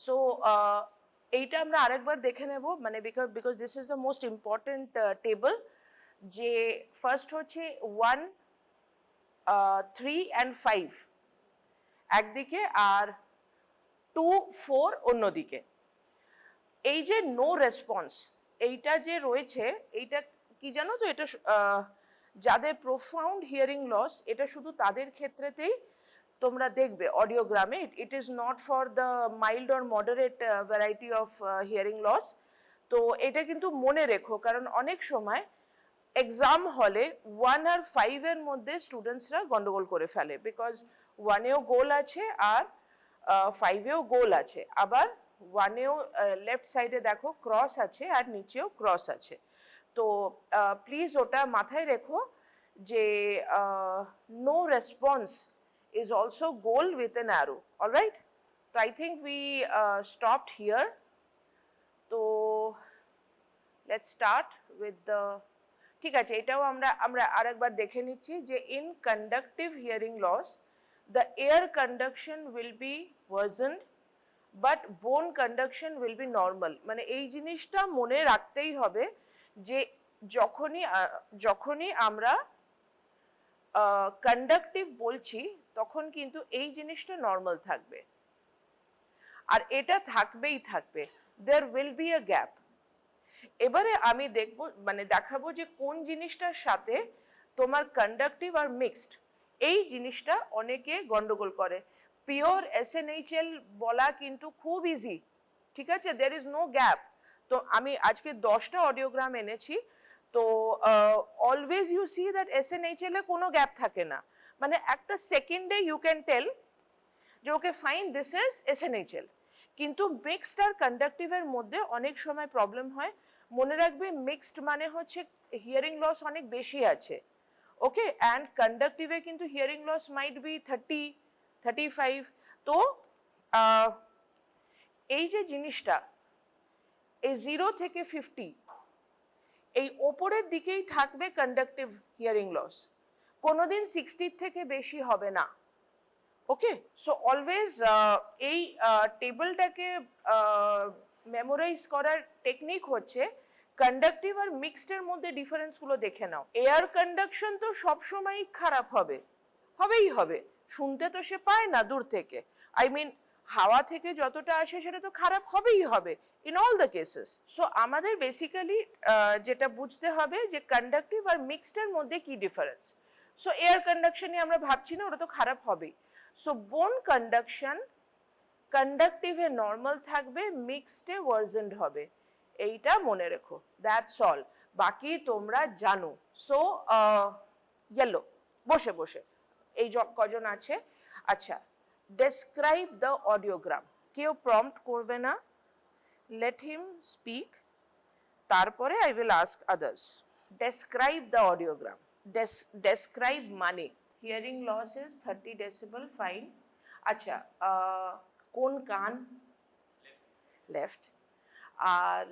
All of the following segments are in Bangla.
সো এইটা আমরা আরেকবার দেখে নেব, মানে because this is the most important table. যে ফার্স্ট হচ্ছে 1, 3 and 5 একদিকে আর 2, 4 অন্যদিকে। এই যে নো রেসপন্স এইটা যে রয়েছে, এইটা কি জানো তো, এটা যাদের প্রোফাউন্ড হিয়ারিং লস, এটা শুধু তাদের ক্ষেত্রেতেই তোমরা দেখবে অডিওগ্রামে। It is not for the mild or moderate variety of hearing loss. তো এটা কিন্তু মনে রেখো, কারণ অনেক সময় এক্সাম হলে 1 আর 5 এর মধ্যে স্টুডেন্টসরা গন্ডগোল করে ফেলে, বিকজ 1এও গোল আছে আর 5এও গোল আছে, আবার 1এও লেফট সাইডে দেখো ক্রস আছে আর নিচেও ক্রস আছে। তো প্লিজ ওটা মাথায় রেখো যে no response is also goal with an arrow. All right, so I think we stopped here. So let's start with the, ঠিক আছে, এটাও আমরা আরেকবার দেখে নিচ্ছি যে in conductive hearing loss the air conduction will be worsened but bone conduction will be normal। মানে এই জিনিসটা মনে রাখতেই হবে যে যখনই আমরা কন্ডাক্টিভ বলছি তখন কিন্তু এই জিনিসটা নর্মাল থাকবে, আর এটা থাকবেই থাকবে। There will be a gap. এবারে আমি দেখাবো যে কোন জিনিসটার সাথে তোমার কন্ডাক্টিভ আর মিক্সড, এই জিনিসটা অনেকে গন্ডগোল করে। পিওর SNHL বলা কিন্তু খুব ইজি, ঠিক আছে, দেয়ার ইজ নো গ্যাপ। তো আমি আজকে 10টা অডিওগ্রাম এনেছি, তো always you see that SNHL এ কোনো গ্যাপ থাকে না, মানে একটা সেকেন্ডে ইউ ক্যান টেল যে okay fine this is SNHL। কিন্তু মিক্সড আর কন্ডাক্টিভের মধ্যে অনেক সময় প্রবলেম হয়। মনে রাখবে মিক্সড মানে হচ্ছে হিয়ারিং লস অনেক বেশি আছে, ওকে, অ্যান্ড কন্ডাক্টিভে কিন্তু হিয়ারিং লস মাইট বি 30, 35। তো এই যে জিনিসটা, এই 0 থেকে 50 এই ওপরের দিকেই থাকবে কন্ডাক্টিভ হিয়ারিং লস, কোনোদিন 60 থেকে বেশি হবে না। ওকে, সো অলওয়েজ এই টেবিলটাকে মেমোরাইজ করার টেকনিক হচ্ছে কন্ডাক্টিভ আর মিক্সডের মধ্যে ডিফারেন্সগুলো দেখে নাও। এয়ার কন্ডাকশন তো সবসময়ই খারাপ হবেই হবে, শুনতে তো সে পায় না দূর থেকে, আই মিন হাওয়া থেকে যতটা আসে সেটা তো খারাপ হবেই হবে in all the cases. So আমাদের বেসিক্যালি যেটা বুঝতে হবে যে কন্ডাক্টিভ আর মিক্সডের মধ্যে কি ডিফারেন্স। সো এয়ার কন্ডাকশনই আমরা ভাবছি না, ওটা তো খারাপ হবেই। সো বোন কন্ডাকশন কন্ডাক্টিভে নর্মাল থাকবে, মিক্সডে ওয়ার্জেন্ড হবে, এইটা মনে রেখো, দ্যাটস অল। বাকি তোমরা জানো। সো ইয়েলো বসে বসে এই কজন আছে। আচ্ছা, ডেসক্রাইব দ্য অডিওগ্রাম। কেউ প্রম্পট করবে না, লেট হিম স্পিক, তারপরে I will ask others. Describe the audiogram. Describe মানে hearing loss is 30 decibel, fine. আচ্ছা, কোন কান? লেফট। আর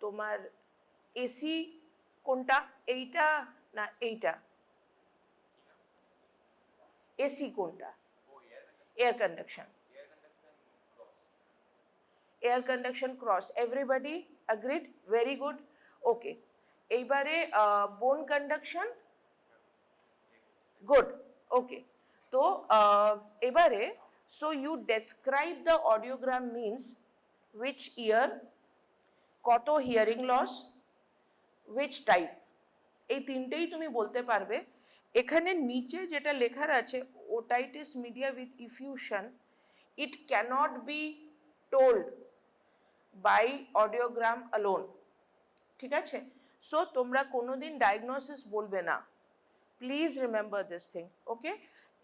তোমার এসি কোনটা, এইটা না এইটা? এসি কোনটা? Air conduction. Air conduction cross, everybody agreed, very good, okay. এইবারে বোন কন্ডাকশন, গুড, ওকে। তো এবারে so you describe the audiogram means which year, কত হিয়ারিং লস, which টাইপ, এই তিনটেই তুমি বলতে পারবে। এখানে নিচে যেটা লেখার আছে otitis media with effusion, it cannot be told by audiogram alone, ঠিক আছে। সো তোমরা কোনোদিন ডায়াগনোসিস বলবে না, please remember this thing, okay.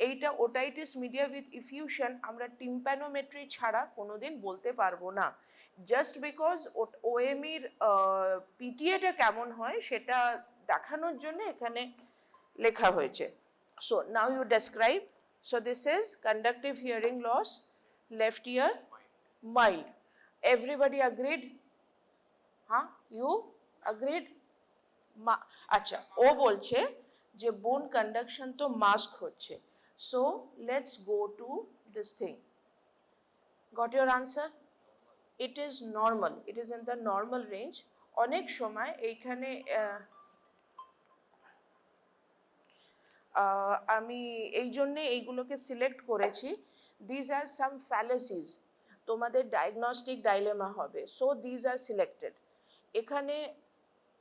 এইটা ওটাইটিস মিডিয়া উইথ ইফিউশন আমরা টিম্প্যানোমেট্রি ছাড়া কোনোদিন বলতে পারবো না, জাস্ট বিকজ ওএমইর পিটিএটা কেমন হয় সেটা দেখানোর জন্য এখানে লেখা হয়েছে। So now you describe. So this is conductive hearing loss, left ear, mild, everybody agreed? হ্যাঁ, ইউ অ্যাগ্রিড? আচ্ছা, ও বলছে যে বোন কন্ডাকশন তো মাস্ক হচ্ছে। So let's go to this thing. Got your answer? it is normal, it is in the normal range. অনেক সময় এইখানে আমি এই জন্যে এইগুলোকে সিলেক্ট করেছি, দিজ আর সাম ফ্যালাসিস, তোমাদের ডায়াগনস্টিক ডাইলেমা হবে, সো দিজ আর সিলেক্টেড। এখানে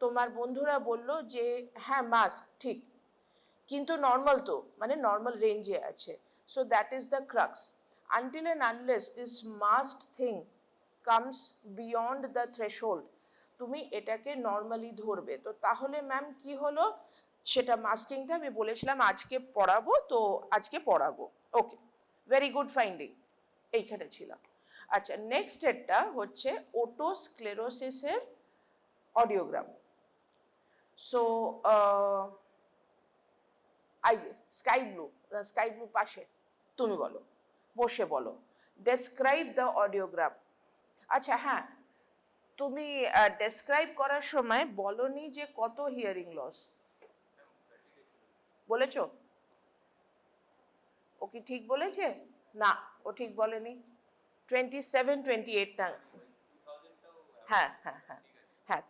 তোমার বন্ধুরা বলল যে হ্যাঁ মাস্ক ঠিক, কিন্তু নর্মাল তো, মানে নর্মাল রেঞ্জে আছে, so that is the crux. Until and unless this must thing comes beyond the threshold, তুমি এটাকে নর্মালি ধরবে। তো তাহলে ম্যাম কি হলো, সেটা মাস্কিংটা আমি বলেছিলাম আজকে পড়াবো, তো আজকে পড়াবো। ওকে, ভেরি গুড ফাইন্ডিং, এইখানে ছিলাম। আচ্ছা, নেক্সট এরটা হচ্ছে ওটোস্ক্লেরোসিসের অডিওগ্রাম। সো আই স্কাই ব্লু পাশে, তুমি বলো, বসে বলো, ডেসক্রাইব দ্য অডিওগ্রাম। আচ্ছা হ্যাঁ, তুমি ডেসক্রাইব করার সময় বলনি যে কত হিয়ারিং লস বলেছো? ও কি ঠিক বলেছে? না, ও ঠিক বলেনি। 27, 28 না, হ্যাঁ হ্যাঁ হ্যাঁ হ্যাঁ,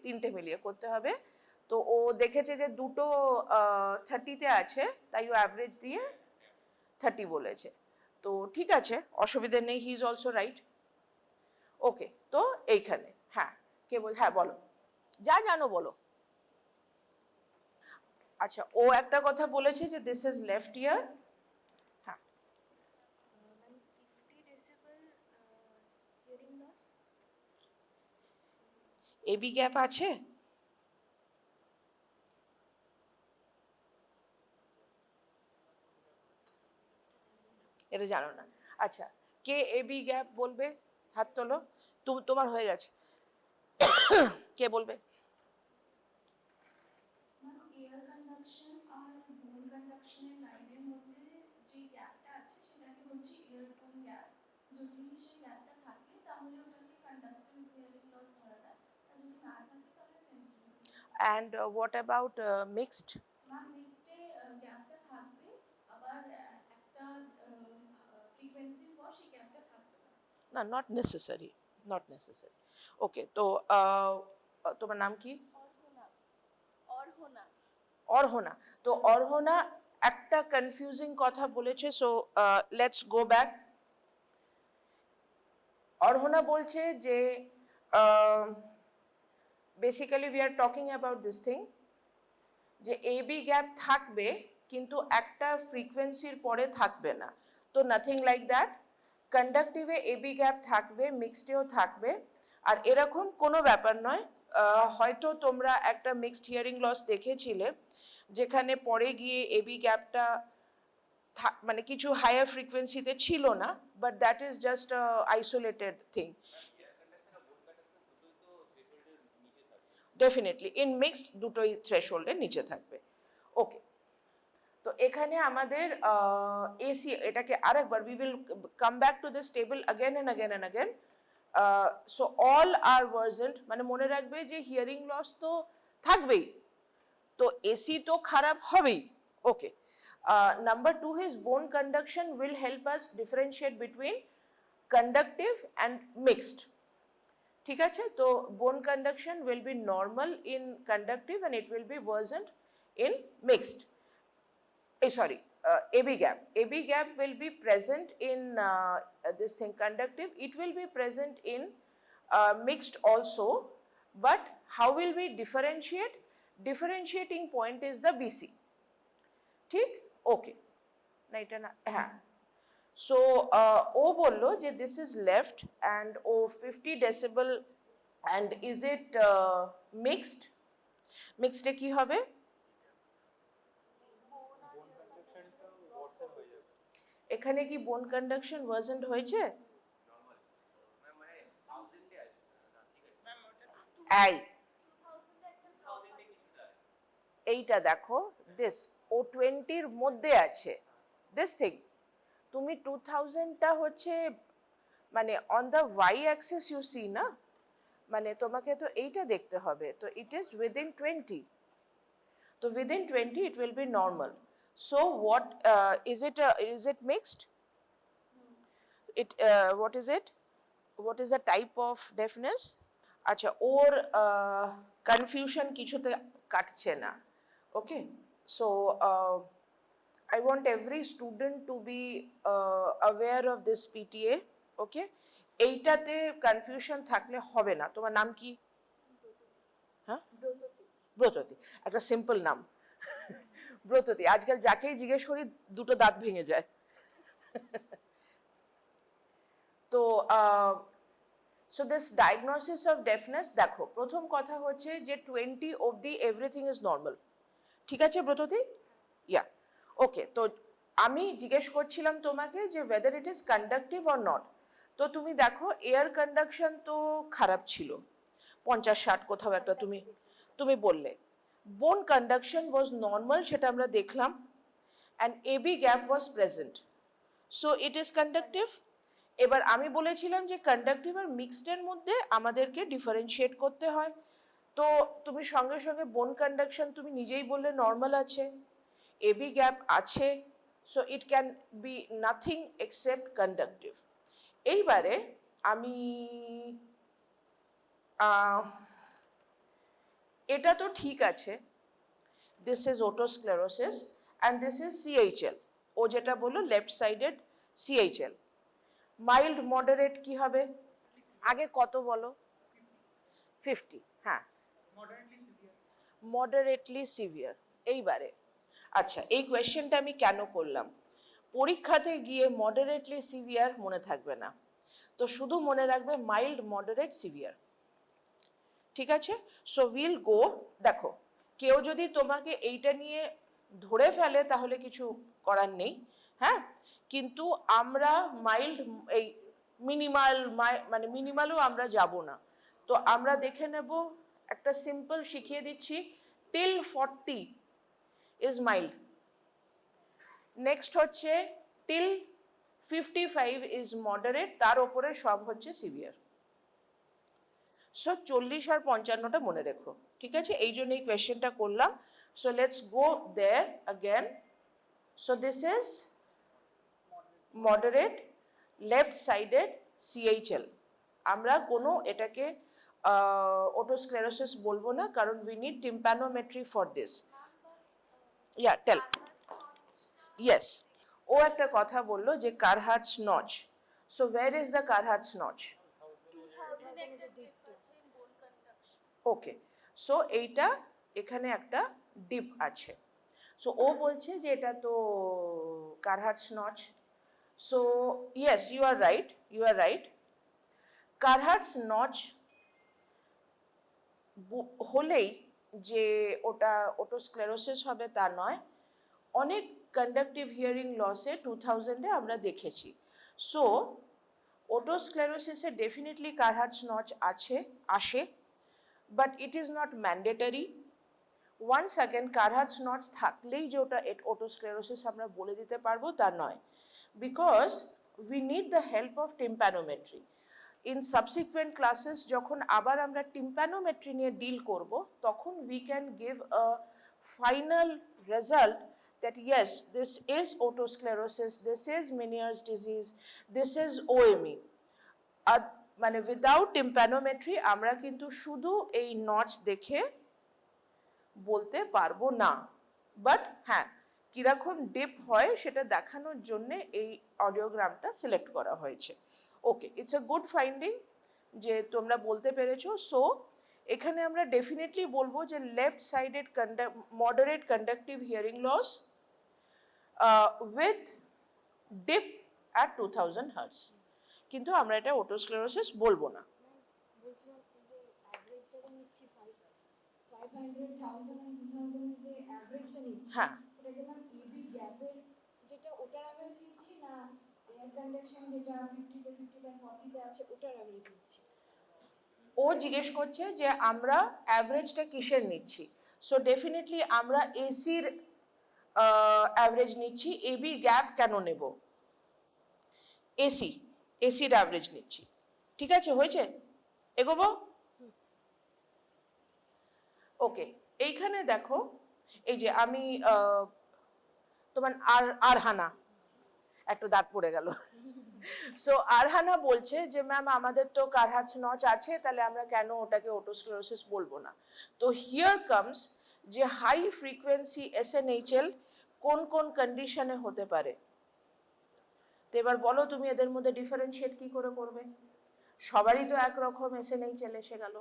তিনটে মিলিয়ে করতে হবে। তো ও দেখেছে যে দুটো 30-তে আছে, তাই ও অ্যাভারেজ দিয়ে 30 বলেছে। তো ঠিক আছে, অসুবিধে নেই, হি ইজ অলসো রাইট। ওকে, তো এইখানে হ্যাঁ, কে বল, হ্যাঁ বলো, যা জানো বলো। আচ্ছা, ও একটা কথা বলেছে যে দিস ইজ লেফট ইয়ার। হ্যাঁ, 50 decibel hearing loss. AB gap আছে? এটা জানো না? আচ্ছা, কে এবি গ্যাপ বলবে, হাত তোলো। তোমার হয়ে গেছে, কে বলবে? ম্যাম, এয়ার কন্ডাকশন আর বোন কন্ডাকশনের লাইনের মধ্যে যে গ্যাপটা আছে সেটাকে বলছি এয়ার বোন গ্যাপ। যদি সেই গ্যাপটা থাকে তাহলে ওটাকে কন্ডাক্টিভ হিয়ারিং লস ধরা যায়, আর যদি না থাকে তাহলে sensitive. And what about mixed? Ma'am, মিক্সডে গ্যাপটা থাকবে, আবার একটা ফ্রিকোয়েন্সির পর সেই গ্যাপটা থাকবে না। না, নট নেসেসারি, নট নেসেসারি। ওকে, তো তোমার নাম কি? অর্হনা। অর্হনা। অর্হনা। তো অর্হনা একটা কনফিউজিং কথা বলেছে, so let's go back. Arhana বলছে যে basically we are talking about this thing, যে এবি গ্যাপ থাকবে কিন্তু একটা ফ্রিকোয়েন্সির পরে থাকবে না। তো নাথিং লাইক দ্যাট, কন্ডাক্টিভে এবি গ্যাপ থাকবে, মিক্সডেও থাকবে, আর এরকম কোনো ব্যাপার নয়। হয়তো তোমরা একটা মিক্সড হিয়ারিং লস দেখেছিলে যেখানে পরে গিয়ে এবি গ্যাপটা মানে কিছু হায়ার ফ্রিকোয়েন্সিতে ছিল না, but that is just isolated thing. Definitely in mixed দুটোই থ্রেশহোল্ডের নিচে থাকবে। ওকে, তো এখানে আমাদের এসি, এটাকে আরেকবার we will come back to this table again and again and again. So all are divergent, মানে মনে রাখবে যে হিয়ারিং লস তো থাকবেই, তো এসি তো খারাপ হবেই। ওকে, number 2 is bone conduction will help us differentiate between conductive and mixed. ঠিক আছে, তো bone conduction will be normal in conductive and it will be divergent in mixed. Sorry, AB gap will be present in this thing conductive, it will be present in mixed also, but how will we differentiate? Differentiating point is the BC. ঠিক, ওকে, না এটা না, হ্যাঁ। সো ও বললো যে দিস ইজ লেফট অ্যান্ড ও 50 decibel, and is it mixed? মিক্সডে কি হবে? এখানে কি বোন কন্ডাকশন ভার্জেন্ট হয়েছে? এই এইটা দেখো, দিস ও 20-র মধ্যে আছে, দিস থিং। তুমি 2000টা হচ্ছে মানে on the y axis you see না, মানে তোমাকে তো এইটা দেখতে হবে, তো ইট ইজ উইদিন 20, তো within 20 it will be normal. So what is it mixed? It what is it? what is the type of deafness? আচ্ছা, ওর কনফিউশন কিছুতে কাটছে না। ওকে, so I want every student to be aware of this PTA. Okay, এইটাতে কনফিউশন থাকলে হবে না। তোমার নাম কি? হ্যাঁ, ব্রততী, একটা সিম্পল নাম। ব্রততী, আজকাল যাকেই জিজ্ঞেস করি দুটো দাঁত ভেঙে যায়। তো সো দিস ডায়াগনোসিস অফ ডেফনেস, দেখো প্রথম কথা হচ্ছে যে 20 অবধি এভরিথিং ইজ নর্মাল। ঠিক আছে ব্রততী? ইয়া, ওকে। তো আমি জিজ্ঞেস করছিলাম তোমাকে যে whether it is conductive or not। তো তুমি দেখো এয়ার কন্ডাকশন তো খারাপ ছিল, 50-60 কোথাও একটা তুমি তুমি বললে। বোন কন্ডাকশন ওয়াজ নর্মাল, সেটা আমরা দেখলাম, and AB gap was present, so it is conductive. এবার আমি বলেছিলাম যে কন্ডাক্টিভ আর মিক্সডের মধ্যে আমাদেরকে ডিফারেন্সিয়েট করতে হয়। তো তুমি সঙ্গে সঙ্গে বোন কন্ডাকশন তুমি নিজেই বললে নর্মাল আছে, এবি গ্যাপ আছে, so it can be nothing except conductive. এইবারে আমি এটা তো ঠিক আছে, this is otosclerosis and this is CHL. ও যেটা বললো left sided CHL. Mild moderate কি হবে? আগে কত বলো? 50, হ্যাঁ, মডারেটলি সিভিয়ার। এইবারে আচ্ছা, এই কোয়েশ্চেনটা আমি কেন করলাম? পরীক্ষাতে গিয়ে মডারেটলি সিভিয়ার মনে থাকবে না, তো শুধু মনে রাখবে মাইল্ড মডারেট সিভিয়ার। ঠিক আছে, সো উইল গো। দেখো কেউ যদি তোমাকে এইটা নিয়ে ধরে ফেলে তাহলে কিছু করার নেই, হ্যাঁ, কিন্তু আমরা মাইল্ড, এই মিনিমাল, মানে মিনিমালও আমরা যাব না। তো আমরা দেখে নেব, একটা সিম্পল শিখিয়ে দিচ্ছি, টিল 40 ইজ মাইল্ড। নেক্সট হচ্ছে টিল 55 ইজ মডারেট, তার ওপরে সব হচ্ছে সিভিয়ার। সো 40 আর 55টা মনে রেখো, ঠিক আছে? এই জন্য এই কোয়েশ্চেনটা করলাম। So let's go there again. So this is moderate left sided CHL. আমরা কোনো এটাকে ওটোস্ক্লেরোসিস বলবো না, কারণ we need tympanometry for this. Yeah, tell. Yes, ও একটা কথা বললো যে Carhart's notch. So where is the Carhart's notch? Okay, so এইটা এখানে একটা ডিপ আছে। সো ও বলছে যে এটা তো Carhart's notch. So yes, you are right, you are right. Carhart's notch হলেই যে ওটা ওটোস্ক্লেরোসিস হবে তা নয়। অনেক কন্ডাক্টিভ হিয়ারিং লসে 2000-এ আমরা দেখেছি। সো ওটোস্ক্লেরোসিসে ডেফিনেটলি কারহাটস নচ আসে, but it is not mandatory. Once again Carhart's notch থাকলেই যে ওটা ওটোস্ক্লেরোসিস আমরা বলে দিতে পারবো তা নয়, because we need the help of tympanometry. In subsequent classes যখন আবার আমরা টিম্প্যানোমেট্রি নিয়ে ডিল করব, তখন we can give a final result that yes, this is otosclerosis, this is Meniere's disease, this is OME. মানে উইদাউট টিম্প্যানোমেট্রি আমরা কিন্তু শুধু এই নচ দেখে বলতে পারবো না। বাট হ্যাঁ, কিরকম ডিপ হয় সেটা দেখানোর জন্যে এই অডিওগ্রামটা সিলেক্ট করা হয়েছে। ওকে, ইটস আ গুড ফাইন্ডিং যে তোমরা বলতে পেরেছো। সো এখানে আমরা ডেফিনেটলি বলবো যে left sided moderate conductive hearing loss with dip at 2000 hertz, কিন্তু আমরা এটা ওটোস্ক্লেরোসিস বলবো না। হ্যাঁ, ও জিজ্ঞেস করছে যে আমরা অ্যাভারেজটা কিসের নিচ্ছি। সো ডেফিনেটলি আমরা এসির অ্যাভারেজ নিচ্ছি। এবি গ্যাপ কেন নেব? এসির অ্যাভারেজ নিচ্ছি। ঠিক আছে, হয়েছে? এগোবো? ওকে, এইখানে দেখো, এই যে আমি তোমার আরহানা, একটা দাঁত পড়ে গেল। সো আরহানা বলছে যে ম্যাম আমাদের তো কারহাটস নচ আছে, তাহলে আমরা কেন ওটাকে ওটোস্ক্লেরোসিস বলবো না? তো হিয়ার কামস যে হাই ফ্রিকোয়েন্সি এসএনএইচএল কোন কোন কন্ডিশনে হতে পারে। তো এবার বলো তুমি এদের মধ্যে ডিফারেন্সিয়েট কি করে করবে? সবারই তো একরকম এসএনএইচএল এসে গেল।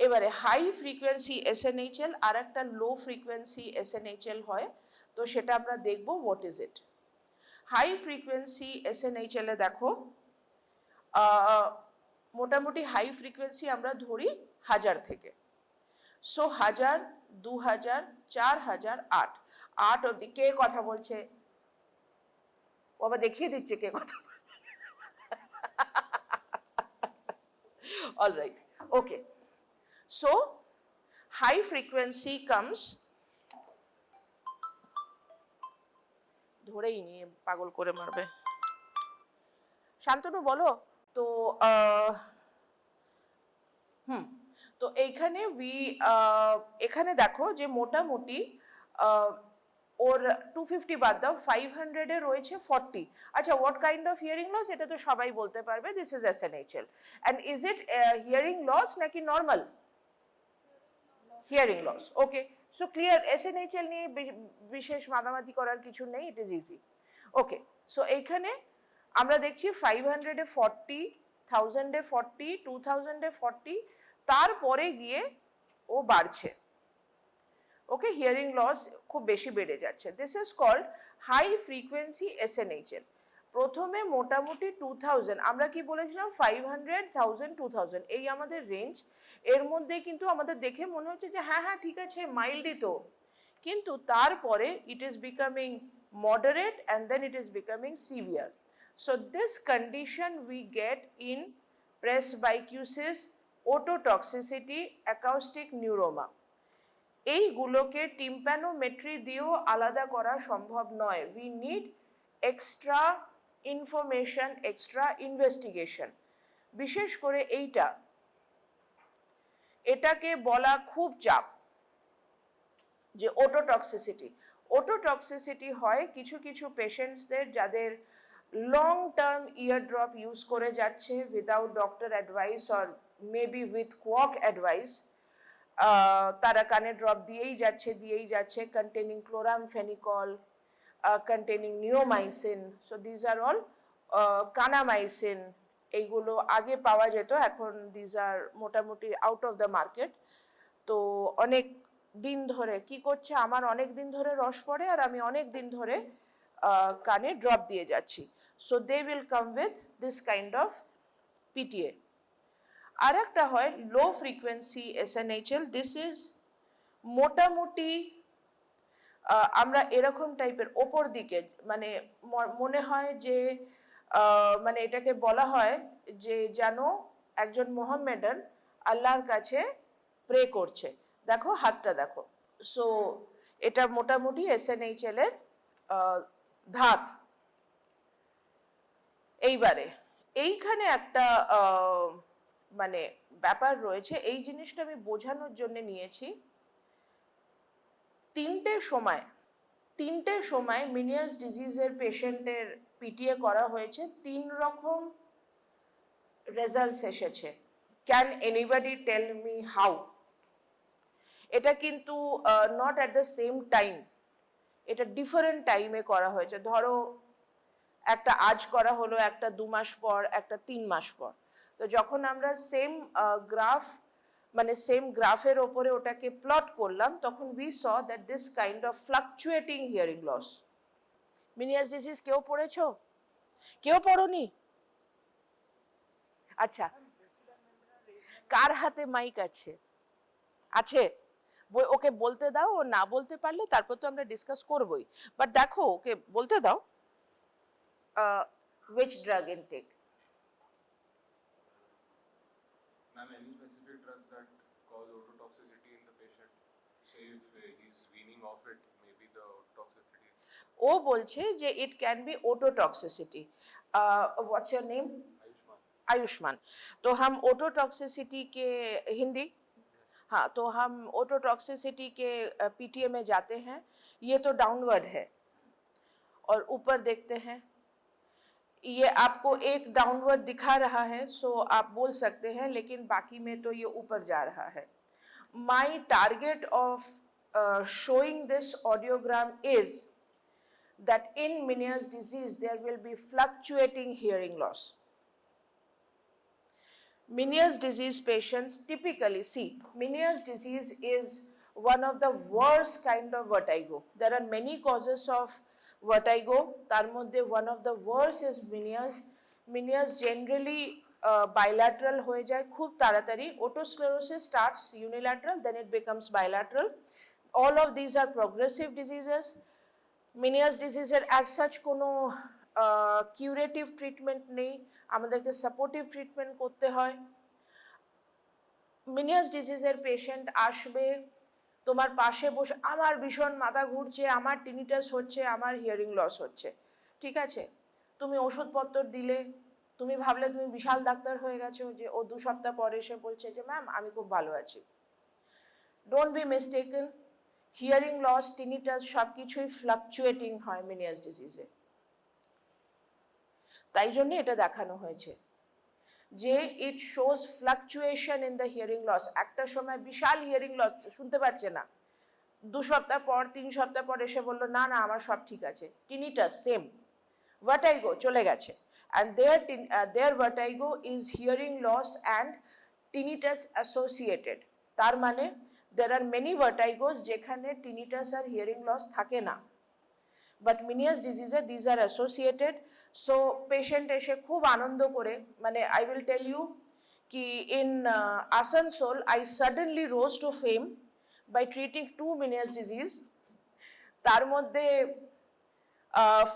এবারে হাই ফ্রিকোয়েন্সি এসএনএইচএল আর একটা লো ফ্রিকোয়েন্সি এসএনএইচএল হয়, তো সেটা আমরা দেখব what is it. High frequency SNHL এ দেখো মোটামুটি হাই ফ্রিকোয়েন্সি আমরা ধরি 1000 থেকে। সো 1000, 2000, 4000, 8 অব্দি। কে কথা বলছে? ও আবার দেখিয়ে দিচ্ছে কে কথা বলছে। অল রাইট, ওকে। সো হাই ফ্রিকোয়েন্সি কামস, ধরেই নিয়ে পাগল করে মারবে। শান্তনু বলো তো। তো এইখানে এখানে দেখো যে মোটামুটি ওর 250 বাদ দাও, 500 এ রয়েছে 40। আচ্ছা, what kind of hearing loss এটা তো সবাই বলতে পারবে, this is SNHL. And is it hearing loss নাকি normal? Hearing loss, okay. So clear, SNHL নিয়ে বিশেষ মাতামাতি করার কিছু নেই, it is easy. Okay, so এইখানে আমরা দেখছি 500 এ 40, 1000 এ 40, 2000 এ 40, তারপরে গিয়ে ও বাড়ছে। ওকে, হিয়ারিং লস খুব বেশি বেড়ে যাচ্ছে। This is called high frequency SNHL. প্রথমে মোটামুটি 2000, আমরা কি বলেছিলাম 500, 1000, 2000 এই আমাদের রেঞ্জ। এর মধ্যে কিন্তু আমাদের দেখে মনে হচ্ছে যে হ্যাঁ হ্যাঁ ঠিক আছে, মাইল্ডই তো। কিন্তু তারপরে it is becoming moderate and then it is becoming severe. So this condition we get in presbycusis, ototoxicity, acoustic neuroma. এইগুলোকে টিম্প্যানোমেট্রি দিয়েও আলাদা করা সম্ভব নয়। We need extra information, extra investigation. বিশেষ করে এটাকে বলা খুব চাপ যে ওটোটক্সিসিটি। ওটোটক্সিসিটি হয় কিছু কিছু পেশেন্টসদের যাদের long term ear drop use করে যাচ্ছে without doctor advice or maybe with quack advice. তারা কানে ড্রপ দিয়েই যাচ্ছে containing chloramphenicol, containing neomycin. So these are all kanamycin. এইগুলো আগে পাওয়া যেত, এখন দিজ আর মোটামুটি আউট অফ দ্য মার্কেট। তো অনেক দিন ধরে কি করছে, আমার অনেক দিন ধরে রস পড়ে আর আমি অনেক দিন ধরে কানে ড্রপ দিয়ে যাচ্ছি। So they will come with this kind of PTA. আর একটা হয় low frequency SNHL. This is মোটামুটি আমরা এরকম টাইপের ওপর দিকে, মানে মনে হয় যে মানে এটাকে বলা হয় যে যেন একজন মোহাম্মেডান আল্লাহর কাছে প্রে করছে। দেখো হাতটা দেখো। সো এটা মোটামুটি এসএনএইচএল এর ধাত। এইবারে এইখানে একটা মানে ব্যাপার রয়েছে, এই জিনিসটা আমি বোঝানোর জন্য নিয়েছি। তিনটে সময় মিনিয়াস ডিজিজের পেশেন্টের পিটিএ করা হয়েছে, 3 রকম রেজাল্টস এসেছে। Can anybody tell me how? এটা কিন্তু not at the same time, এটা ডিফারেন্ট টাইমে করা হয়েছে। ধরো একটা আজ করা হলো, একটা 2 মাস পর, একটা 3 মাস পর। তো যখন আমরা সেম গ্রাফ, মানে সেম গ্রাফের ওপরে ওটাকে প্লট করলাম, তখন we saw that this kind of fluctuating hearing loss. Meniere's disease কেউ পড়েছো? কেউ পড়োনি? আচ্ছা, কার হাতে মাইক আছে? আছে? ওকে বলতে দাও, ও না বলতে পারলে তারপর তো আমরা ডিসকাস করবোই। বাট দেখো ওকে বলতে দাও which drug intake? Ma'am, any specific drugs that cause ototoxicity in the patient? Say if he's weaning off it, maybe the ototoxicity. ও বলছে যে it can be ototoxicity. What's your name? Ayushman. Ayushman. तो हम ओटोटॉक्सिसिटी के हिंदी, हाँ, तो हम ओटोटॉक्सिसिटी के पीटीए में जाते हैं। ये तो डाउनवर्ड है और ऊपर देखते हैं, ये आपको एक डाउनवर्ड दिखा रहा है, सो आप बोल सकते हैं, लेकिन बाकी में तो ये ऊपर जा रहा है. My target of showing this audiogram is that in Meniere's disease there will be fluctuating hearing loss. Meniere's disease patients typically see, Meniere's disease is one of the worst kind of vertigo. There are many causes of vertigo. তার মধ্যে one of the worst is Meniere's. Meniere's generally bilateral হয়ে যায় খুব তাড়াতাড়ি. Otosclerosis starts unilateral, then it becomes bilateral. All of these are progressive diseases. Meniere's diseases as such কোনো কিউরেটিভ ট্রিটমেন্ট নেই, আমাদেরকে সাপোর্টিভ ট্রিটমেন্ট করতে হয়. মিনিয়াস ডিজিজের পেশেন্ট আসবে, তোমার পাশে বসে আমার ভীষণ মাথা ঘুরছে, আমার টিনিটাস হচ্ছে, আমার হিয়ারিং লস হচ্ছে, ঠিক আছে, তুমি ওষুধপত্র দিলে, তুমি ভাবলে তুমি বিশাল ডাক্তার হয়ে গেছো, যে ও 2 সপ্তাহ পরে এসে বলছে যে ম্যাম আমি খুব ভালো আছি. Don't be mistaken, hearing loss, tinnitus সব কিছুই ফ্লাকচুয়েটিং হয় মিনিয়াস ডিজিজে. তাই জন্য এটা দেখানো হয়েছে যে it shows fluctuation in the hearing loss. একটা সময় বিশাল হিয়ারিং লস, শুনতে পাচ্ছে না, 2 সপ্তাহ পর 3 সপ্তাহ পর এসে বললো না না আমার সব ঠিক আছে. টিনিটাস সেম, ভার্টাইগো চলে গেছে, and their vertigo is hearing loss and tinnitus associated. তার মানে there are many vertigos যেখানে tinnitus আর hearing loss থাকে না, but Meniere's disease these are associated. So patient এসে খুব আনন্দ করে, মানে I will tell you ki in Asansol I suddenly rose to fame by treating 2 Meniere's disease. তার মধ্যে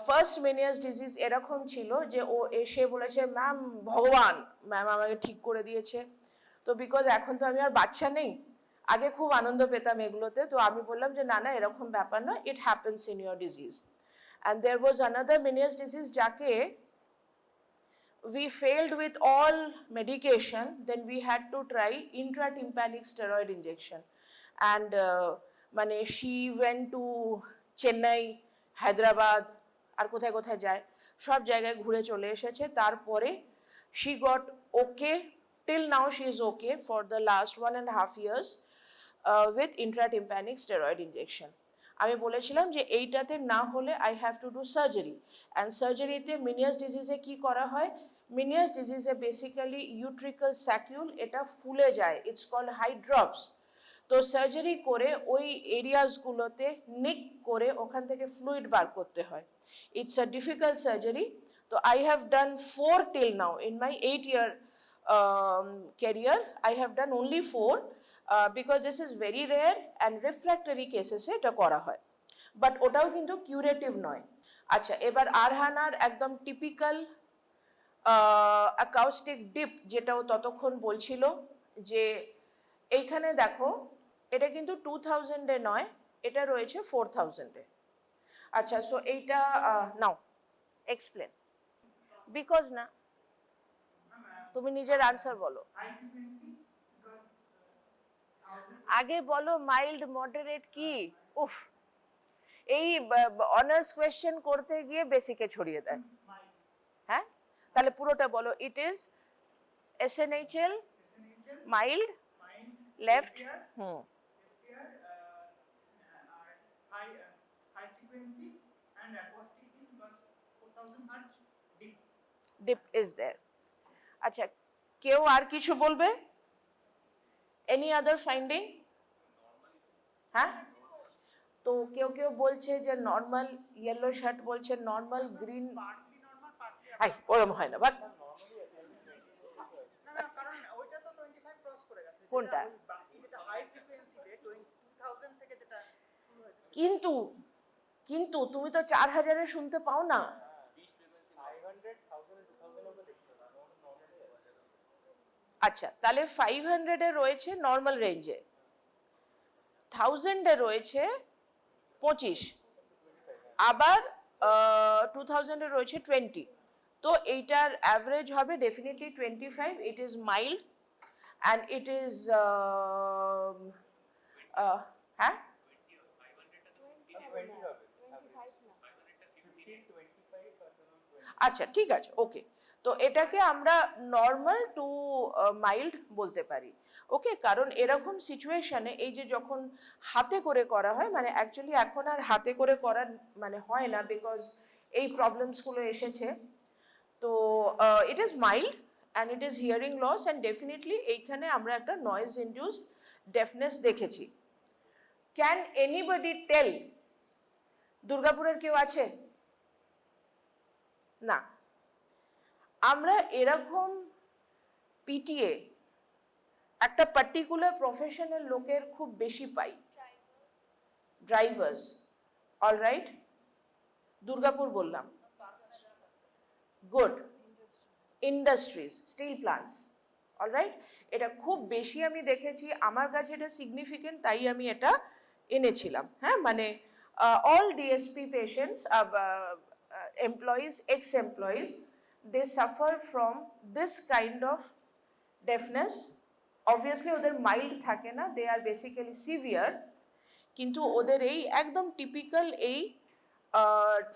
ফার্স্ট মেনিয়াস ডিজিজ এরকম ছিল যে ও এসে বলেছে ম্যাম ভগবান, ম্যাম আমাকে ঠিক করে দিয়েছে. তো বিকজ এখন তো আমি আর বাচ্চা নেই, আগে খুব আনন্দ পেতাম এগুলোতে, তো আমি বললাম যে না না এরকম ব্যাপার নয়, it happens in your disease. And there was another Meniere's disease যাকে we failed with all medication, then we had to try intratympanic steroid injection. And মানে she went to Chennai, Hyderabad আর কোথায় কোথায় যায়, সব জায়গায় ঘুরে চলে এসেছে. তারপরে she got okay, till now she is okay for the last 1.5 years with intratympanic steroid injection. আমি বলেছিলাম যে এইটাতে না হলে I have to do surgery, and সার্জারিতে মিনিয়াস ডিজিজে কি করা হয়, মিনিয়াস ডিজিজে বেসিক্যালি ইউট্রিক্যাল স্যাকিউল এটা ফুলে যায়, ইটস কল্ড হাইড্রপস. তো সার্জারি করে ওই এরিয়াসগুলোতে নিক করে ওখান থেকে ফ্লুইড বার করতে হয়. It's a difficult surgery. তো I have done 4 till now in my 8-year career. I have done only 4 because this is very rare and refractory cases এটা করা হয়, বাট ওটাও কিন্তু কিউরেটিভ নয়. আচ্ছা, এবার আরহানার একদম টিপিক্যাল অ্যাকাউস্টিক ডিপ যেটাও ততক্ষণ বলছিল, যে এইখানে দেখো এটা কিন্তু 2000-এ নয়, এটা রয়েছে 4000-এ. আচ্ছা, সো এইটা নাও এক্সপ্লেন, বিকজ না তুমি নিজের আনসার বলো, আগে বলো মাইল্ড মডারেট কি. উফ, এই অনার্স কোয়েশ্চেন করতে গিয়ে বেসিকে ছড়িয়ে দেয়. হ্যাঁ, তাহলে পুরোটা বলো. It is SNHL, mild, left, high frequency and acoustic was 4000 hertz dip is there. আচ্ছা, কেউ আর কিছু বলবে? Any other finding? হ্যাঁ, তো কেউ কেউ বলছে যে নর্মাল, ইয়েলো শার্ট বলছে normal, green partly normal partly I ওরম হয় না, বাট না কারণ ওইটা তো 25 ক্রস করে গেছে, কোনটা? বাকি যেটা হাই ফ্রিকোয়েন্সিতে 2000 থেকে যেটা শুরু হয়েছে. কিন্তু কিন্তু তুমি তো 4000-এ শুনতে পাও না. আচ্ছা, তাহলে 500-এ রয়েছে নর্মাল রেঞ্জে, 1000-এ রয়েছে 25, আবার 2000-এ রয়েছে 20. তো এইটার অ্যাভারেজ হবে definitely 25. It is mild and it is হ্যাঁ, আচ্ছা ঠিক আছে, ওকে। তো এটাকে আমরা নর্মাল টু মাইল্ড বলতে পারি, ওকে। কারণ এরকম সিচুয়েশনে এই যে যখন হাতে করে করা হয়, মানে অ্যাকচুয়ালি এখন আর হাতে করে করার মানে হয় না, বিকজ এই প্রবলেমসগুলো এসেছে। তো it is mild and it is hearing loss, and definitely এইখানে আমরা একটা নয়েজ ইনডিউসড ডেফনেস দেখেছি। ক্যান এনিবডি টেল দুর্গাপুরের কেউ আছে? না। আমরা এরকম পিটিএ একটা পার্টিকুলার প্রফেশনের লোকের খুব বেশি পাই। ড্রাইভার্স, অলরাইট, দুর্গাপুর বললাম, good. Industries, steel plants, alright, এটা খুব বেশি আমি দেখেছি। আমার কাছে এটা সিগনিফিকেন্ট, তাই আমি এটা এনেছিলাম। হ্যাঁ, মানে all DSP patients, employees, ex employees, they suffer from this kind of deafness. Obviously ওদের মাইল্ড থাকে না, they are basically severe, কিন্তু ওদের এই একদম টিপিক্যাল এই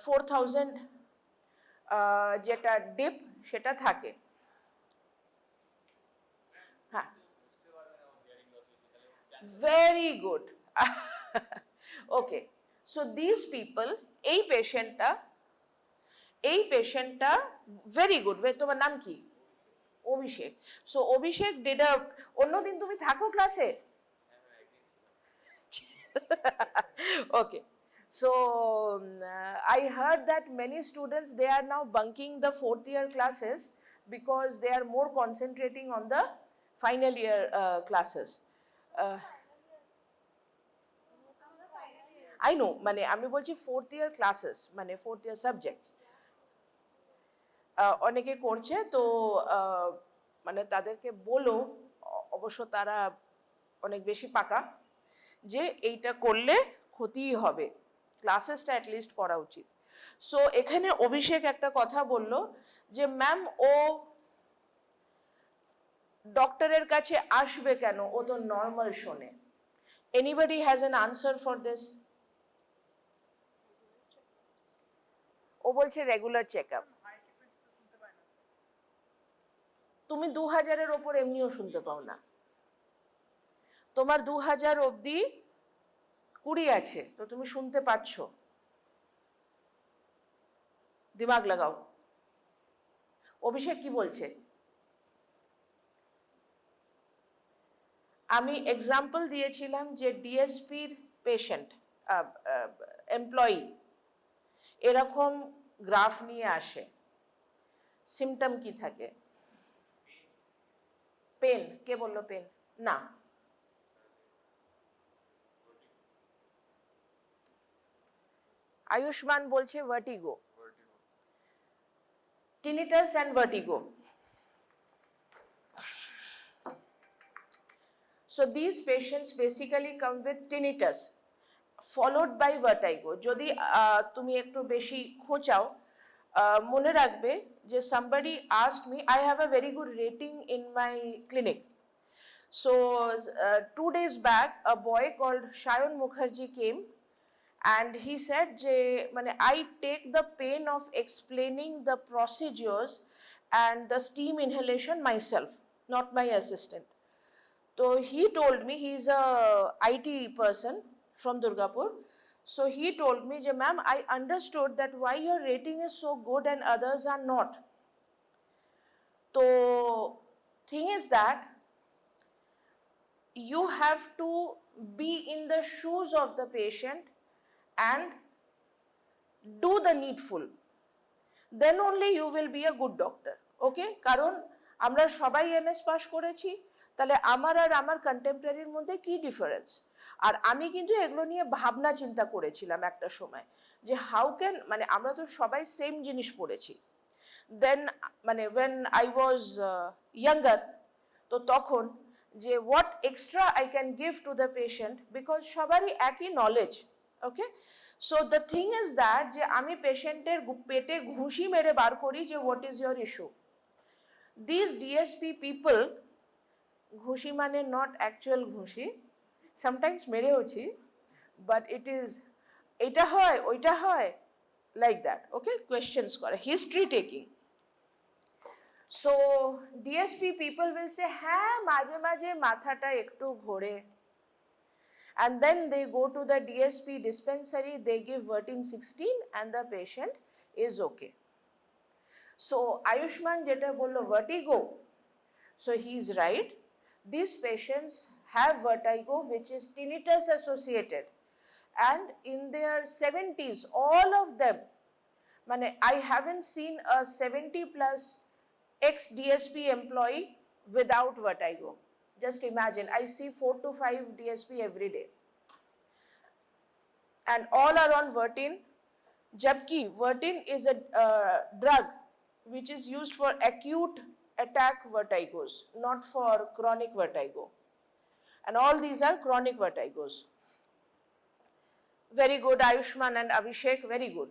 4000 যেটা ডিপ সেটা থাকে। হ্যাঁ, very good. Okay, so this people, এই পেশেন্টটা ভেরি গুড। তোমার নাম কি? অভিষেক। সো অভিষেক ডিড আ, অন্যদিন তুমি থাকো ক্লাসে? Okay, so I heard that many students, they are now bunking the 4th year classes because they are more concentrating on the final year classes. I know, মানে আমি বলছি 4th year classes, মানে 4th year subjects অনেকে করছে। তো মানে তাদেরকে বলো, অবশ্য তারা অনেক বেশি পাকা, যে এইটা করলে ক্ষতিই হবে, ক্লাসেসটা অ্যাটলিস্ট করা উচিত। সো এখানে অভিষেক একটা কথা বলল যে ম্যাম ও ডক্টরের কাছে আসবে কেন, ও তো নর্মাল শোনে। Anybody has an answer for this? ও বলছে regular check up. High frequency তো শুনতে পায় না। তুমি 2000-এর ওপর এমনিও শুনতে পাও না, তোমার 2000 অবধি 20 আছে, তো তুমি শুনতে পাচ্ছ। দিমাগ লাগাও। অভিষেক কি বলছে? আমি এক্সাম্পল দিয়েছিলাম যে ডিএসপির পেশেন্ট, এমপ্লয়ি এরকম গ্রাফ নিয়ে আসে, সিমটম কি থাকে? পেন। কে বললো পেন? না, আয়ুষ্মান বলছে vertigo, tinnitus and vertigo. So these patients basically come with tinnitus followed by vertigo. যদি তুমি একটু বেশি খোঁচাও, মনে রাখবে যে somebody asked me, I have a very good rating in my clinic. So 2 days back a boy called Shayan Mukherjee came and he said যে মানে I take the pain of explaining the procedures and the steam inhalation myself, not my assistant. So he told me, he is a IT person from Durgapur. So he told me, ma'am, I understood that why your rating is so good and others are not. So thing is that you have to be in the shoes of the patient and do the needful. Then only you will be a good doctor. Okay? কারণ আমরা সবাই এমএস পাস করেছি, তাহলে আমার আর আমার কন্টেম্পোরারির মধ্যে কি ডিফারেন্স? আর আমি কিন্তু এগুলো নিয়ে ভাবনা চিন্তা করেছিলাম একটা সময়, যে হাউ ক্যান, মানে আমরা তো সবাই সেম জিনিস পড়েছি। দেন মানে when I was younger, তো তখন যে what extra I can give to the patient, because সবারই একই knowledge. Okay, so the thing is that যে আমি পেশেন্টের পেটে ঘুষি মেরে বার করি যে what is your issue. This DSP people, ঘুষি মানে নট অ্যাকচুয়াল ঘুষি, সামটাইমস মেরেওছি, বাট ইট ইজ, এটা হয় ওইটা হয়, like that, okay, questions kora, history taking. So DSP people will say হ্যাঁ মাঝে মাঝে মাথাটা একটু ঘোরে, and then they go to the DSP dispensary, they give Vertin 16 and the patient is okay. So Ayushman jeta bollo vertigo, so he is right. These patients have vertigo which is tinnitus associated, and in their 70s all of them, mane I haven't seen a 70 plus ex DSP employee without vertigo. Just imagine, I see 4 to 5 DSP every day and all are on Vertin. Jabki Vertin is a drug which is used for acute attack vertigos, not for chronic vertigo. And all these are chronic vertigos. Very good, Ayushman and Abhishek, very good.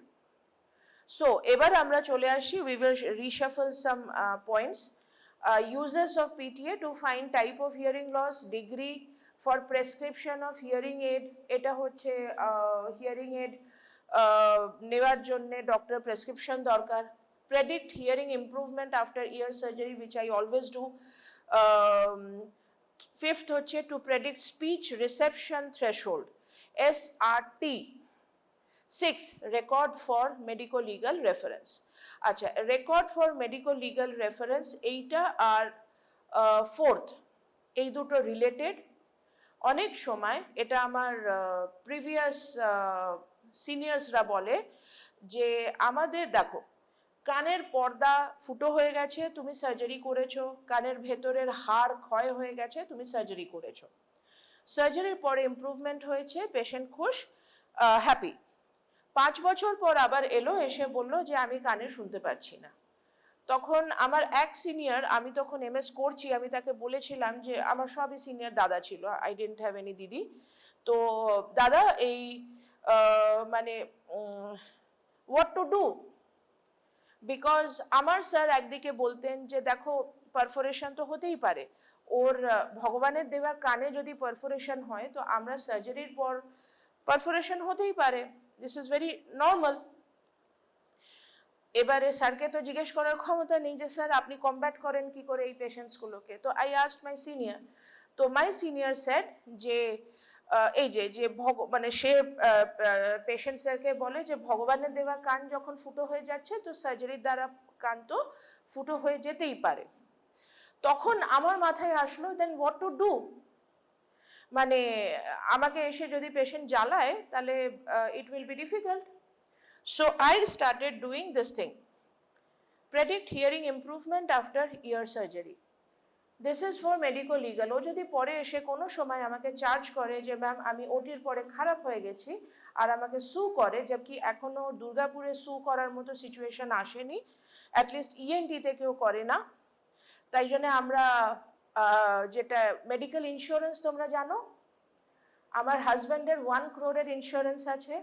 So, ebar amra chole ashi, we will reshuffle some points. Uses of PTA to find type of hearing loss, degree for prescription of hearing aid, eta hocche hearing aid নেওয়ার জন্য ডক্টর প্রেসক্রিপশন দরকার, predict hearing improvement after ear surgery, which I always do. Fifth হচ্ছে to predict speech reception threshold, SRT. 6, record for medico legal reference. আচ্ছা, record for medico legal reference এইটা আর fourth, এই দুটো রিলেটেড। অনেক সময় এটা আমার প্রিভিয়াস সিনিয়র্সরা বলে যে আমাদের দেখো কানের পর্দা ফুটো হয়ে গেছে, তুমি সার্জারি করেছো, কানের ভেতরের হাড় ক্ষয় হয়ে গেছে, তুমি সার্জারি করেছো, সার্জারির পরে ইমপ্রুভমেন্ট হয়েছে, পেশেন্ট খুশ, হ্যাপি। 5 বছর পর আবার এলো, এসে বলল যে আমি কানে শুনতে পাচ্ছি না। তখন আমার এক সিনিয়র, আমি তখন MS করছি, আমি তাকে বলেছিলাম যে আমার সবই সিনিয়র দাদা ছিল, আই ডিডন্ট হ্যাভ এনি দিদি, তো দাদা এই মানে হোয়াট টু ডু, বিকজ আমার স্যার একদিকে বলতেন যে দেখো পারফোরেশন তো হতেই পারে, ওর ভগবানের দেওয়া কানে যদি পারফোরেশন হয় তো আমরা সার্জারির পর পারফোরেশন হতেই পারে, দিস ইজ ভেরি নর্মাল। এবারে স্যারকে তো জিজ্ঞেস করার ক্ষমতা নেই যে স্যার আপনি কমব্যাট করেন কি করে এই পেশেন্টসগুলোকে, তো আই আস্কড মাই সিনিয়র, তো মাই সিনিয়র সেড যে এই যে মানে সে পেশেন্ট স্যারকে বলে যে ভগবানের দেওয়া কান যখন ফুটো হয়ে যাচ্ছে তো সার্জারির দ্বারা কান তো ফুটো হয়ে যেতেই পারে। তখন আমার মাথায় আসলো দেন হোয়াট টু ডু, মানে আমাকে এসে যদি পেশেন্ট জ্বালায় তাহলে ইট will be difficult. So I started doing this thing, predict hearing improvement after ear surgery. This is for medico legal. ও যদি পরে এসে কোনো সময় আমাকে চার্জ করে যে ম্যাম আমি ওটির পরে খারাপ হয়ে গেছি আর আমাকে সু করে, জবকি এখনো দুর্গাপুরে সু করার মতো সিচুয়েশন আসেনি, অ্যাটলিস্ট ইএনটিতে কেউ করে না, তাই জন্য আমরা যেটা মেডিকেল ইন্স্যুরেন্স তোমরা জানো, আমার হাজব্যান্ডের 1 crore ইন্স্যুরেন্স আছে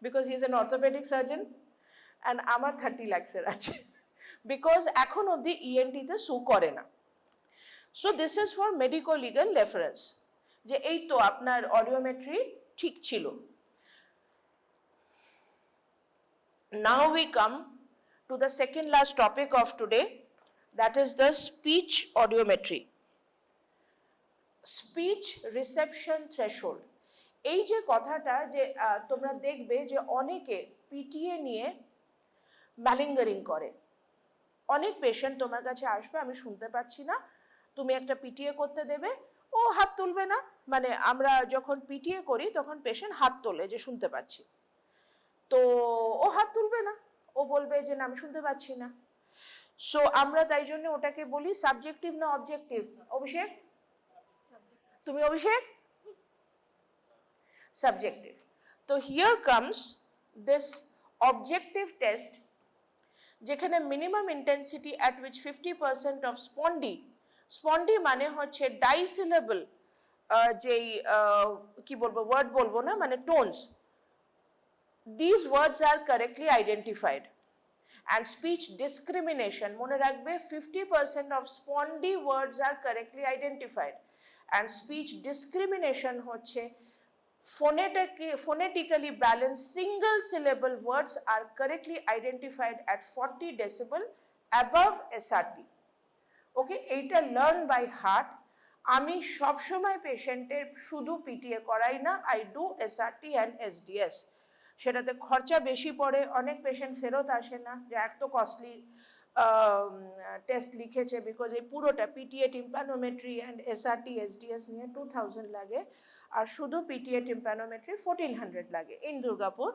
because he is an orthopedic surgeon, and আমার 30 lakhs আছে because এখন অবধি ENT তে সু করে না। So this is for medico legal reference, যে এই তো আপনার অডিওমেট্রি ঠিক ছিল। Now we come to the second last topic of today, that is the speech audiometry. Speech reception threshold, এই যে কথাটা যে তোমরা দেখবে যে অনেকে পিটিএ নিয়ে ম্যালিঙ্গারিং করে, অনেক পেশেন্ট তোমার কাছে আসবে আমি শুনতে পাচ্ছি না, তুমি একটা পিটিএ করতে দেবে, ও হাত তুলবে না, মানে আমরা যখন পিটিএ করি তখন পেশেন্ট হাত তোলে যে শুনতে পাচ্ছি, তো ও হাত তুলবে না, ও বলবে যে না আমি শুনতে পাচ্ছি না। সো আমরা তাই জন্য ওটাকে বলি সাবজেক্টিভ না অবজেক্টিভ। অভিষেক, তুমি অভিষেক? Subjective. So here comes this objective test, যেখানে minimum intensity at which 50% of spondy মানে হচ্ছে disyllable, যেই কি বলবো ওয়ার্ড বলবো না, মানে tones, these words are correctly identified, and speech discrimination মনে রাখবে 50% of spondy words are correctly identified, and speech discrimination হচ্ছে phonetically balanced single syllable words are correctly identified at 40 decibel above SRT. ওকে, এইটা লার্ন বাই হার্ট। আমি সবসময় পেশেন্টের শুধু পিটিএ করাই না, I do SRT and SDS. সেটাতে খরচা বেশি পড়ে, অনেক পেশেন্ট ফেরত আসে না যে এত কস্টলি টেস্ট লিখেছে, বিকজ এই পুরোটা PTA tympanometry and SRT SDS নিয়ে 2000 লাগে, আর শুধু পিটিএ টিম্প্যানোমেট্রি 1400 লাগে ইন দুর্গাপুর।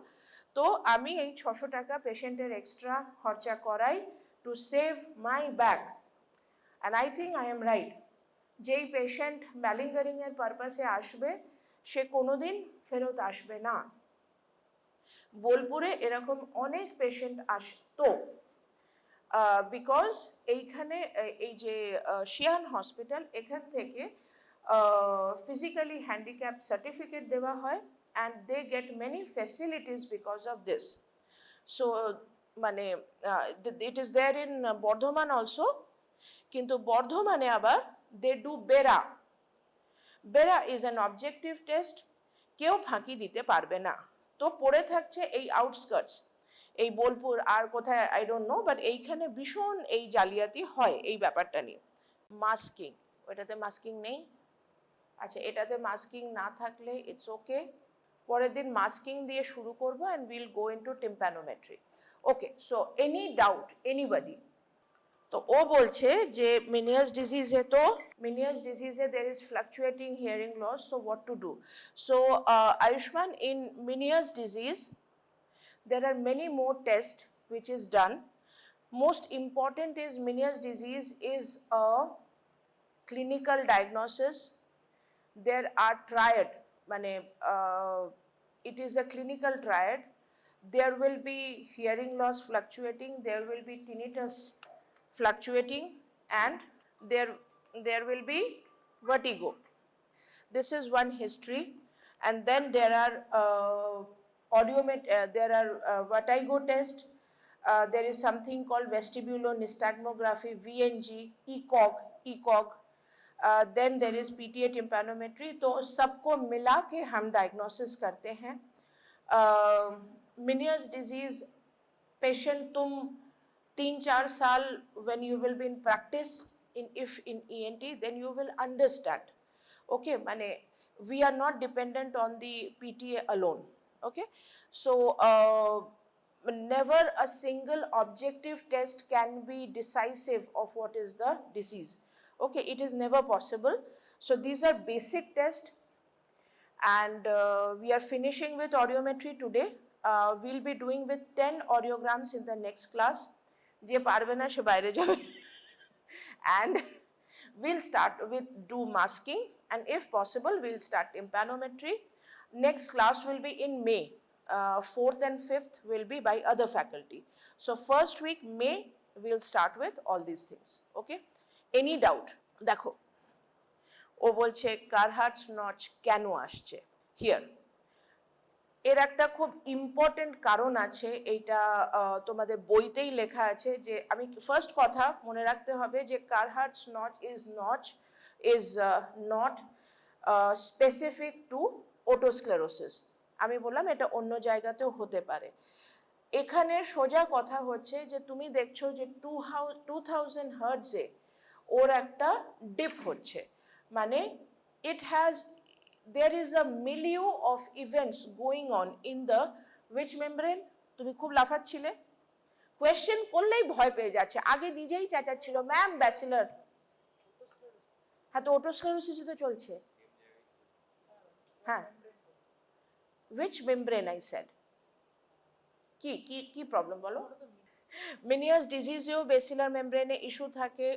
তো আমি এই 600 টাকা পেশেন্টের এক্সট্রা খরচা করাই to save my back. And I think I am right. যেই পেশেন্ট ম্যালিঙ্গারিং এর পারপাসে আসবে সে কোনোদিন ফেরত আসবে না। বোলপুরে এরকম অনেক পেশেন্ট আসতো, বিকজ এইখানে এই যে শিয়ান হসপিটাল, এখান থেকে ফিজিক্যালি হ্যান্ডিক্যাপ সার্টিফিকেট দেওয়া হয় and they get many facilities because of this. So মানে it is there in Bardhaman also, কিন্তু বর্ধমানে আবার they do BERA. BERA is an objective test, কেউ ফাঁকি দিতে পারবে না। তো পড়ে থাকছে এই আউটস্কার্টস, এই বোলপুর আর কোথায় আই ডোন্ট নো, বাট এইখানে ভীষণ এই জালিয়াতি হয় এই ব্যাপারটা নিয়ে। মাস্কিং, ওইটাতে মাস্কিং নেই, আচ্ছা এটাতে মাস্কিং না থাকলে ইটস ওকে, পরের দিন মাস্কিং দিয়ে শুরু করবো and will go into tympanometry. Okay, so any doubt anybody? তো ও বলছে যে মিনিয়াস ডিজিজে, তো মিনিয়াস ডিজিজে there is fluctuating hearing loss, so what to do? So Ayushman, in Meniere's disease there are many more tests which is done. Most important is Meniere's disease is a clinical diagnosis. There are triad, mane it is a clinical triad. There will be hearing loss fluctuating, there will be tinnitus fluctuating, and there will be vertigo. This is one history, and then there are there are vertigo test, there is something called vestibulonystagmography, VNG, ECOG, then there is PTA tympanometry. तो सबको मिला के हम diagnosis करते हैं। Meniere's disease patient तुम 3-4 साल when you will be in practice in ENT, then you will understand. Okay, माने we are not dependent on the PTA alone. Okay, so never a single objective test can be decisive of what is the disease. Okay, it is never possible. So these are basic tests, and we are finishing with audiometry today. We'll be doing with 10 audiograms in the next class. Je parbe na she baire jabe. And we'll start with do masking, and if possible we'll start tympanometry. Next class will be in May. 4th and 5th will be by other faculty. So first week May we'll start with all these things. Okay, any doubt? Dekho, ও বলছে কারহার্টস নচ কেন আসছে হিয়ার, এর একটা খুব ইম্পর্টেন্ট কারণ আছে, এইটা তোমাদের বইতেই লেখা আছে। যে আমি ফার্স্ট কথা মনে রাখতে হবে যে Carhart's notch is not specific to otosclerosis. আমি বললাম এটা অন্য জায়গাতেও হতে পারে। এখানে সোজা কথা হচ্ছে যে তুমি দেখছো যে 2000 হার্টজে ওর একটা ডিপ হচ্ছে, মানে there is a milieu of events going on in the which membrane? তুমি খুব লাফাচ্ছিলে, কোয়েশ্চেন করলেই ভয় পেয়ে যাচ্ছে, আগে নিজেই চেঁচাচ্ছিল ম্যাম ব্যাসিলার। হ্যাঁ, তো ওটোস্ক্লেরোসিস তো চলছে। হ্যাঁ, which membrane I said? কি প্রবলেম বলো? মিনিয়াস ডিজিজেও বেসিলার মেমব্রেনে ইস্যু থাকে,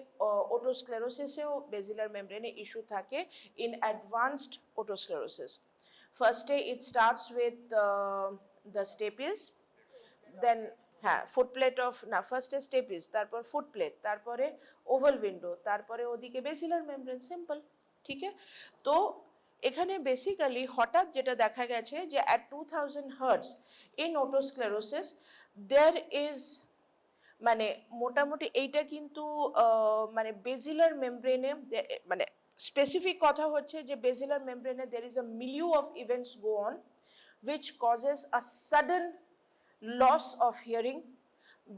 ওটোস্ক্লেরোসিসেও বেসিলার মেমব্রেনে ইস্যু থাকে ইন অ্যাডভান্সড ওটোস্ক্লেরোসিস। ফার্স্টে it starts with the stapes, then হ্যাঁ ফুটপ্লেট অফ না, ফার্স্টে স্টেপিস, তারপর ফুটপ্লেট, তারপরে ওভাল উইন্ডো, তারপরে ওদিকে বেসিলার মেমব্রেন, সিম্পল। ঠিক আছে, তো এখানে বেসিক্যালি হঠাৎ যেটা দেখা গেছে যে at 2000 hertz in otosclerosis there is, মানে মোটামুটি এইটা কিন্তু মানে বেসিলার মেমব্রেনে, মানে স্পেসিফিক কথা হচ্ছে যে বেসিলার মেমব্রেনে there is a milieu of events go on which causes a sudden loss of hearing.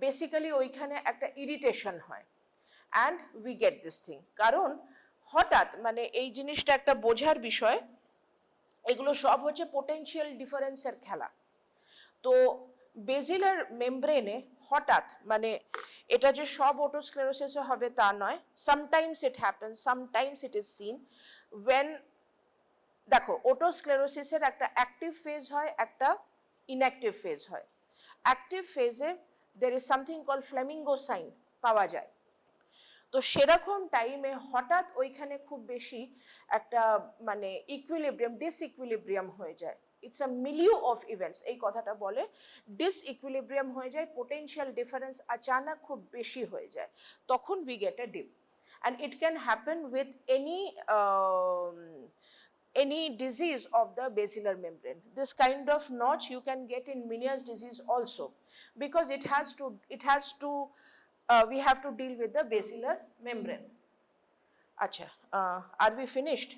Basically ওইখানে একটা ইরিটেশন হয় and we get this thing. কারণ হঠাৎ মানে এই জিনিসটা একটা বোঝার বিষয়, এগুলো সব হচ্ছে পোটেনশিয়াল ডিফারেন্সের খেলা। তো বেসিলার মেমব্রেনে হঠাৎ মানে এটা যে সব ওটোস্ক্লেরোসিসে হবে তা নয়, sometimes it happens, sometimes it is seen when, দেখো ওটোস্ক্লেরোসিসের একটা অ্যাক্টিভ ফেজ হয়, একটা ইনঅ্যাক্টিভ ফেজ হয়। অ্যাক্টিভ ফেজে there is something call flamingo sign পাওয়া যায়। তো সেরকম টাইমে হঠাৎ ওইখানে খুব বেশি একটা মানে ইকুইলিব্রিয়াম ডিসইকুইলিব্রিয়াম হয়ে যায়। It's a milieu of events, এই কথাটা বলে ডিসইকুইলিব্রিয়াম হয়ে যায়, পোটেনশিয়াল ডিফারেন্স আচানক খুব বেশি হয়ে যায়, তখন we get a deep. And it can happen with any disease of the basilar membrane. This kind of notch you can get in Meniere's disease also, because we have to deal with the basilar membrane. Acha, are we finished?